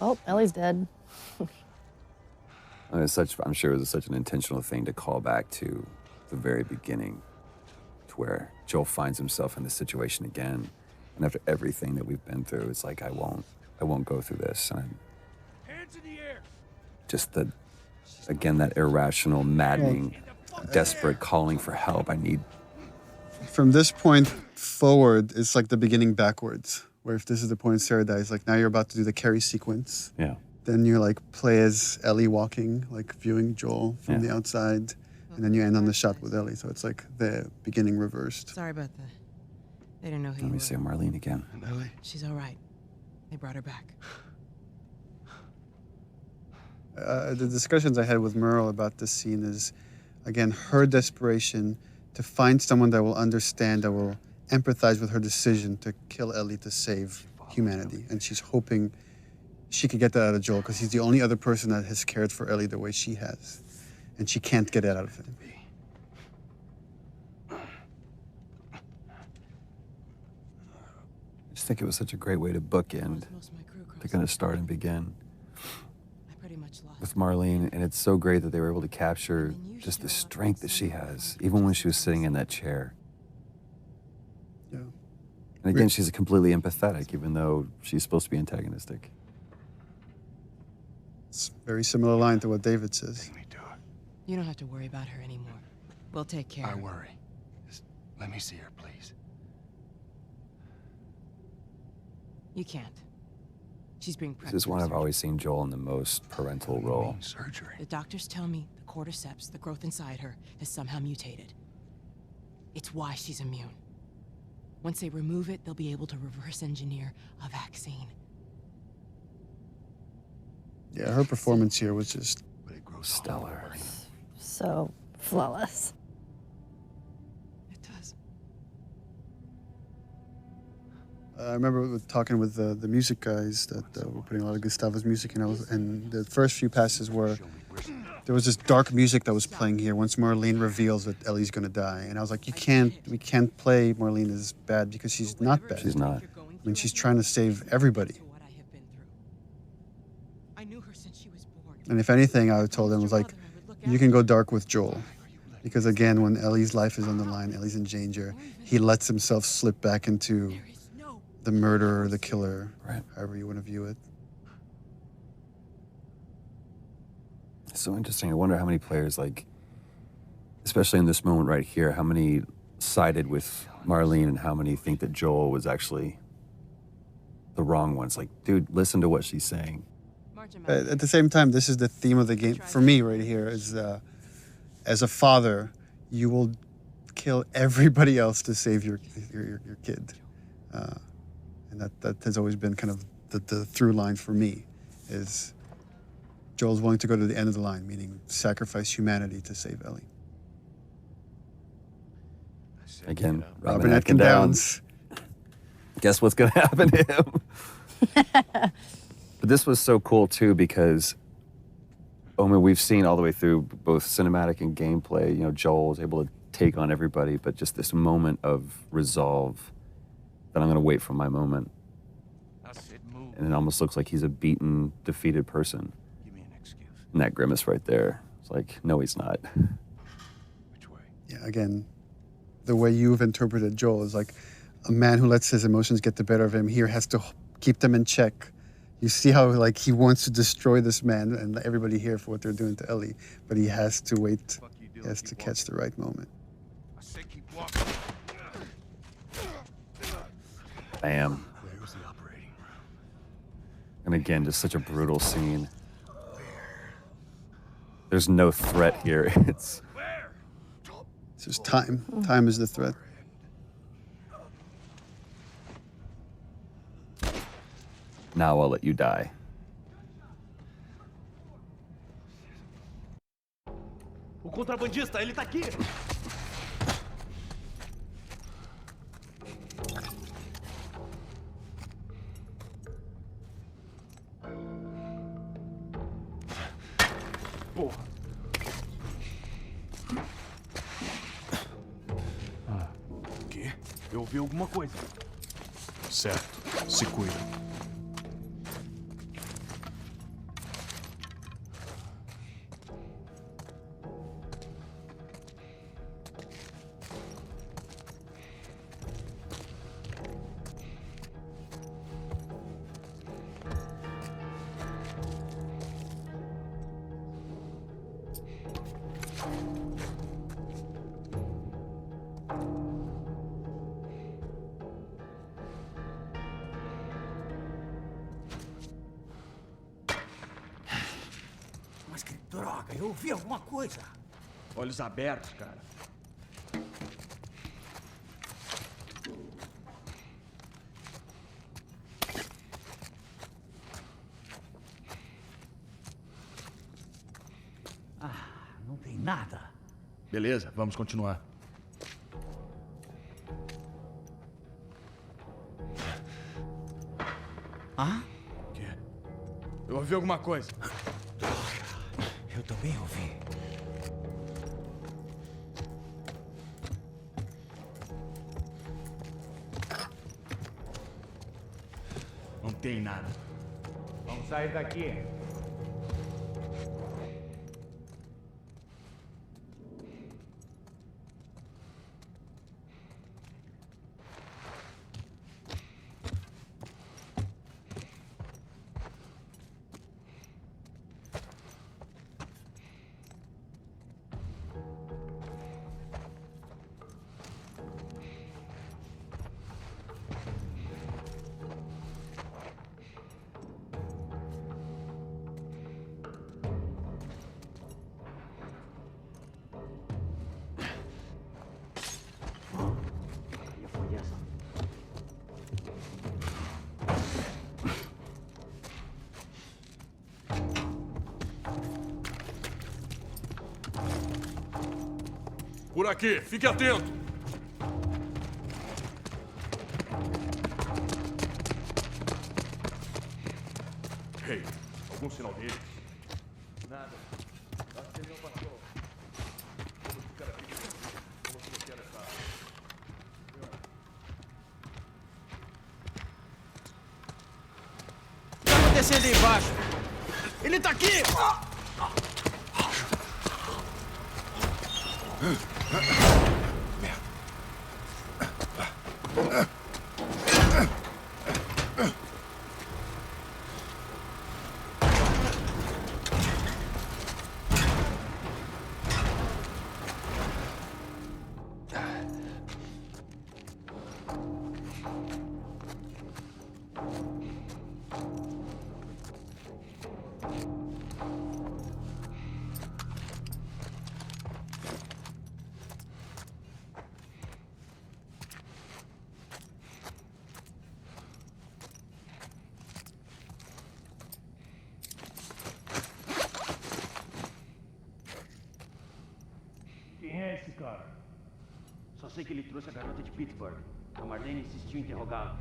Oh, Ellie's dead. I'm sure it was such an intentional thing to call back to the very beginning, to where Joel finds himself in this situation again, and after everything that we've been through, it's like I won't go through this. And Hands in the air. just that irrational, maddening, desperate calling for help. I need. From this point forward, it's like the beginning backwards. Where if this is the point Sarah dies, like now you're about to do the Carrie sequence. Yeah. Then you like play as Ellie walking, like viewing Joel from the outside, and then you end on the shot with Ellie. So it's like the beginning reversed. Sorry about that. They didn't know who Let you me were. say Marlene again. And Ellie? She's all right. They brought her back. The discussions I had with Merle about this scene is, again, her desperation to find someone that will understand, that will empathize with her decision to kill Ellie to save humanity. And she's hoping she could get that out of Joel because he's the only other person that has cared for Ellie the way she has. And she can't get that out of him. I just think it was such a great way to bookend. They're going to start and begin with Marlene, and it's so great that they were able to capture just the strength that she has, even when she was sitting in that chair. Yeah. And again, she's completely empathetic, even though she's supposed to be antagonistic. It's a very similar line to what David says. You don't have to worry about her anymore. We'll take care I of her. worry. Just let me see her, please. You can't. She's being prepped. This is one I've always seen Joel in the most parental role. Surgery. The doctors tell me the cordyceps, the growth inside her, has somehow mutated. It's why she's immune. Once they remove it, they'll be able to reverse engineer a vaccine. Yeah, her performance here was just stellar. So flawless. It does. I remember talking with the music guys that were putting a lot of Gustavo's music in. And the first few passes were, there was this dark music that was playing here once Marlene reveals that Ellie's gonna die. And I was like, we can't play Marlene as bad because she's not bad. She's not. I mean, she's trying to save everybody. And if anything, I told them, was like, you can go dark with Joel. Because again, when Ellie's life is on the line, Ellie's in danger, he lets himself slip back into the murderer, the killer, right, however you want to view it. It's so interesting. I wonder how many players, like, especially in this moment right here, how many sided with Marlene and how many think that Joel was actually the wrong one. It's like, dude, listen to what she's saying. At the same time, this is the theme of the game for me right here. Is as a father, you will kill everybody else to save your kid, and that has always been kind of the through line for me. Is Joel's willing to go to the end of the line, meaning sacrifice humanity to save Ellie. Again, Robin Atkin Downes. Guess what's going to happen to him? But this was so cool too because, I mean, we've seen all the way through both cinematic and gameplay. You know, Joel was able to take on everybody, but just this moment of resolve that I'm going to wait for my moment. And it almost looks like he's a beaten, defeated person. Give me an excuse. And that grimace right there, it's like, no, he's not. Which way? Yeah, again, the way you've interpreted Joel is like a man who lets his emotions get the better of him here has to keep them in check. You see how like he wants to destroy this man and everybody here for what they're doing to Ellie, but he has to wait. He has to catch the right moment. I say keep walking. Bam. Where's the operating room? And again, just such a brutal scene. There's no threat here. It's just time. Time is the threat. Now I'll let you die. O contrabandista, ele tá aqui! porra. O quê? Eu ouvi alguma coisa. Certo. Se cuida. Mas que droga, eu ouvi alguma coisa. Olhos abertos, cara. Não tem nada. Beleza, vamos continuar. Ah? O quê? Eu ouvi alguma coisa. Eu também ouvi. Não tem nada. Vamos sair daqui. Por aqui, fique atento. Hey, algum sinal deles? Nada. Acho que ele não passou. Vamos ficar aqui. Vamos bloquear essa área. O que tá acontecendo aí embaixo? Ele tá aqui! Quem é esse cara? Só sei que ele trouxe a garota de Pittsburgh. A Marlene insistiu em interrogá-lo.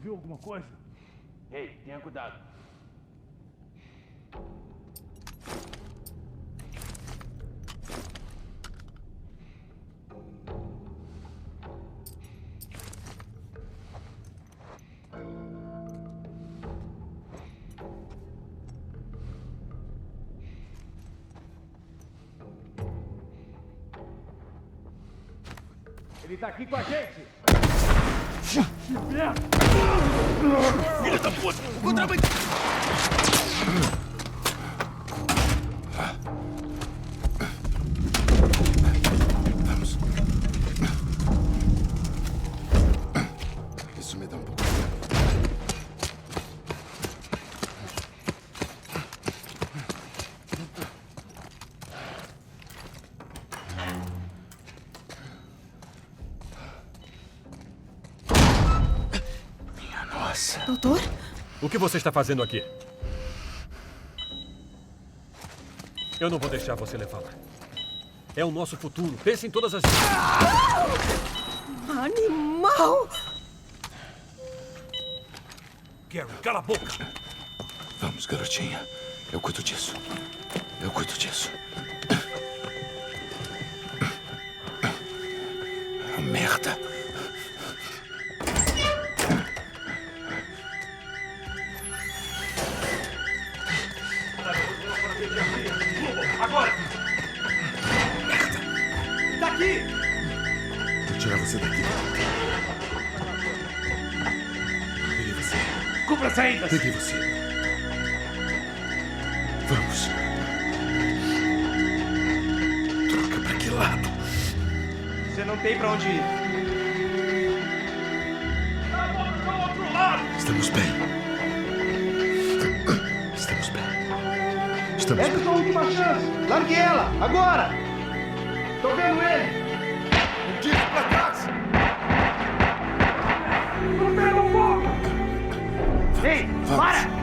viu alguma coisa? Ei, tenha cuidado. Ele tá aqui com a gente! Vamos. Isso me dá um pouco. Minha nossa. Doutor? O que você está fazendo aqui? Eu não vou deixar você levá-la. É o nosso futuro. Pense em todas as... Animal! Gary, cala a boca! Vamos, garotinha. Eu cuido disso. Eu cuido disso. Ah, merda. Daqui! Vou tirar você daqui. Peguei você. Cubra as saídas! Peguei você. Vamos. Troca pra que lado? Você não tem pra onde ir. Estamos bem. Estamos bem. Estamos Essa é bem. a sua última chance! Largue ela! Agora! Tô vendo ele! Tire pra trás! Não pega fogo! Ei, para!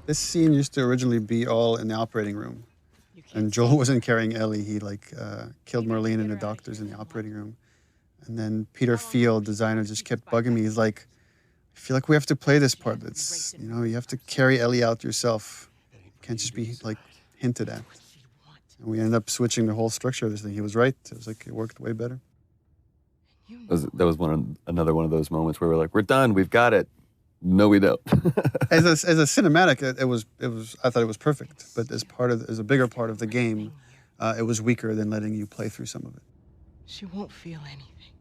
This scene used to originally be all in the operating room. And Joel wasn't carrying Ellie. He killed Marlene and the doctors in the operating room. And then Peter Field, designer, just kept bugging me. He's like, I feel like we have to play this part. It's, you have to carry Ellie out yourself. Can't just be like hinted at. And we ended up switching the whole structure of this thing. He was right. It was like, it worked way better. That was another one of those moments where we're like, we're done, we've got it. No, we don't. As a cinematic, it was. I thought it was perfect. But as a bigger part of the game, it was weaker than letting you play through some of it. She won't feel anything.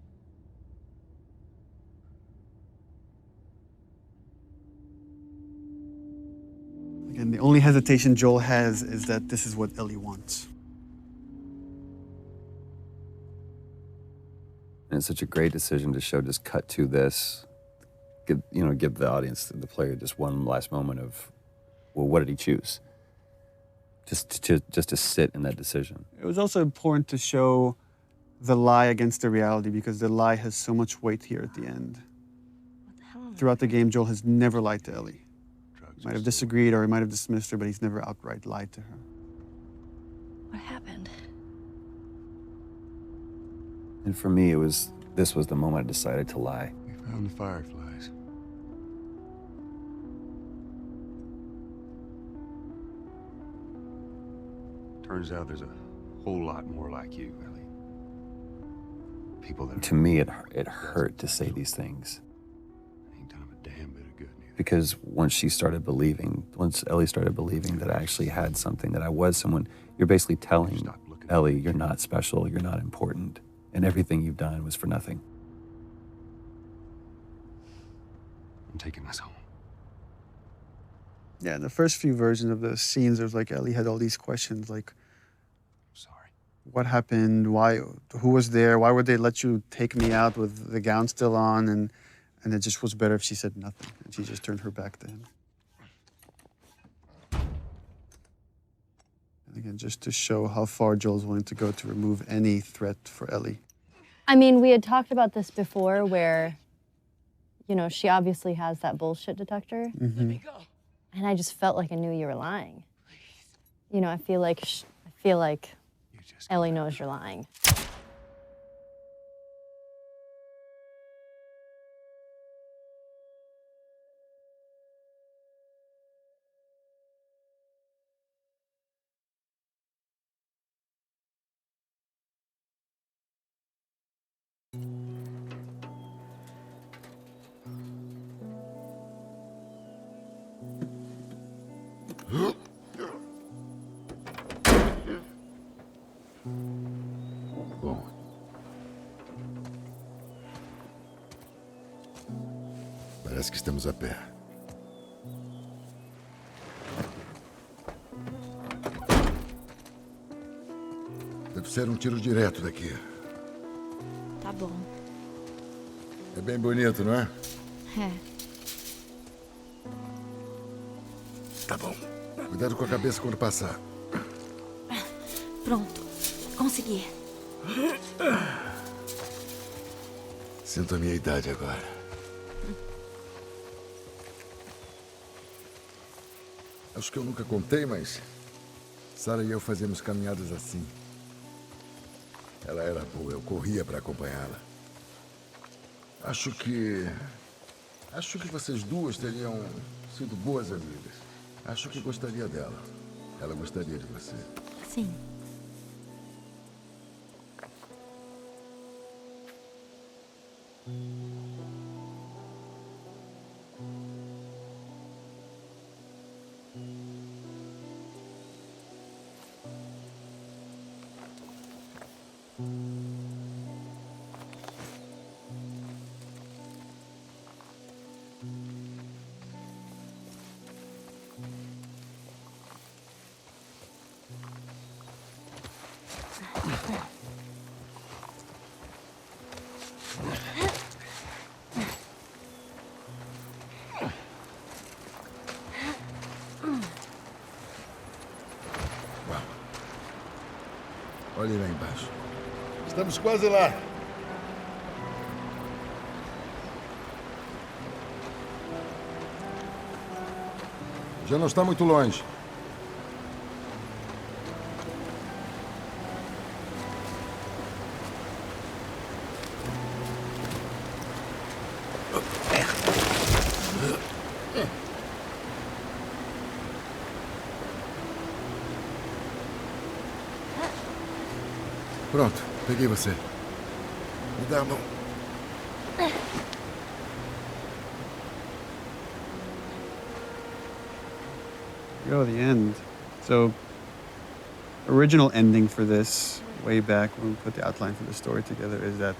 Again, the only hesitation Joel has is that this is what Ellie wants. And it's such a great decision to show, just cut to this. Give the audience, the player, just one last moment of, well, what did he choose? Just to sit in that decision. It was also important to show the lie against the reality because the lie has so much weight here at the end. Throughout the game, Joel has never lied to Ellie. He might have disagreed or he might have dismissed her, but he's never outright lied to her. What happened? And for me, this was the moment I decided to lie. We found the fireflies. Turns out there's a whole lot more like you, Ellie. People that To me, it hurt to say these things. ain't done a damn bit of good neither. Because once Ellie started believing that I actually had something, that I was someone, you're basically telling Ellie, you're not special, you're not important, and everything you've done was for nothing. I'm taking us home. Yeah, in the first few versions of the scenes, there was like Ellie had all these questions like, Sorry. what happened? Why? Who was there? Why would they let you take me out with the gown still on? And it just was better if she said nothing and she just turned her back to him. And again, just to show how far Joel's willing to go to remove any threat for Ellie. I mean, we had talked about this before where, you know, she obviously has that bullshit detector. Let me go. And I just felt like I knew you were lying. You know, I feel like Ellie knows you're lying. Bom. Parece que estamos a pé. Deve ser um tiro direto daqui. Tá bom. É bem bonito, não é? É. Tá bom. Cuidado com a cabeça quando passar. Pronto. Consegui. Sinto a minha idade agora. Acho que eu nunca contei, mas Sarah e eu fazíamos caminhadas assim. Ela era boa, eu corria para acompanhá-la. Acho que vocês duas teriam sido boas amigas. Acho que gostaria dela. Ela gostaria de você. Sim. Olhe lá embaixo. Estamos quase lá. Já não está muito longe. Pronto, peguei você. Me dá a mão. Go the end. So, original ending for this, way back when we put the outline for the story together, is that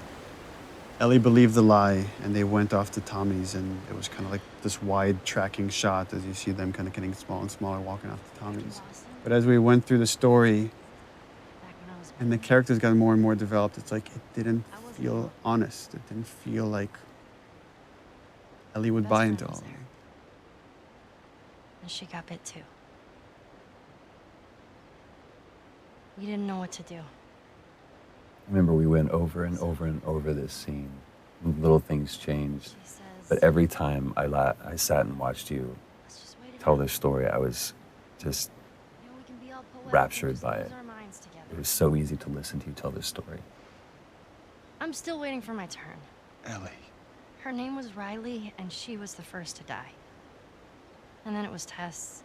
Ellie believed the lie and they went off to Tommy's, and it was kind of like this wide tracking shot as you see them kind of getting smaller and smaller walking off to Tommy's. But as we went through the story and the characters got more and more developed, it's like it didn't feel honest. It didn't feel like Ellie would buy into all of it. And she got bit too. We didn't know what to do. Remember, we went over and over and over this scene. Little things changed. But every time I sat and watched you tell this story, I was just raptured by it. It was so easy to listen to you tell this story. I'm still waiting for my turn. Ellie. Her name was Riley, and she was the first to die. And then it was Tess.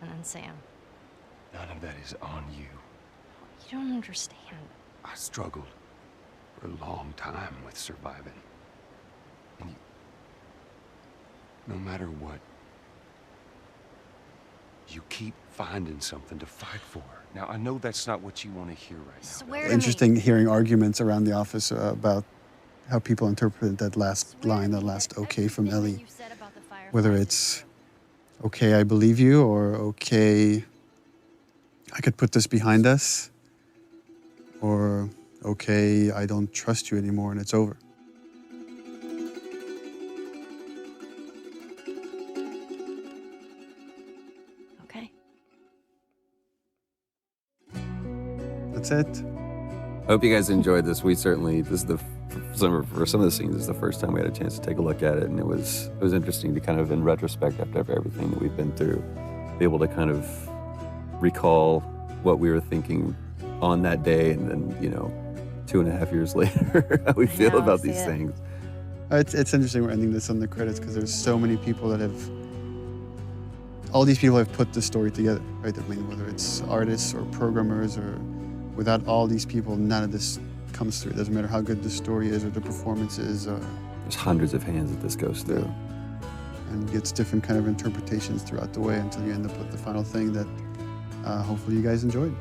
And then Sam. None of that is on you. You don't understand. I struggled for a long time with surviving. And no matter what, you keep finding something to fight for. Now, I know that's not what you want to hear right now. Swear to Interesting me. hearing arguments around the office about how people interpret that last line, that last okay from Ellie. Whether it's, okay, I believe you, or okay, I could put this behind us, or okay, I don't trust you anymore and it's over. Okay. that's it. I hope you guys enjoyed this. We certainly, this is for some of the scenes, this is the first time we had a chance to take a look at it, and it was interesting to kind of, in retrospect, after everything that we've been through, be able to kind of recall what we were thinking on that day, and then 2.5 years later, how we feel about these things. It's interesting we're ending this on the credits because there's so many people that have. All these people have put the story together, right? I mean, whether it's artists or programmers or without all these people, none of this comes through. It doesn't matter how good the story is or the performance is. There's hundreds of hands that this goes through. And gets different kind of interpretations throughout the way until you end up with the final thing that hopefully you guys enjoyed.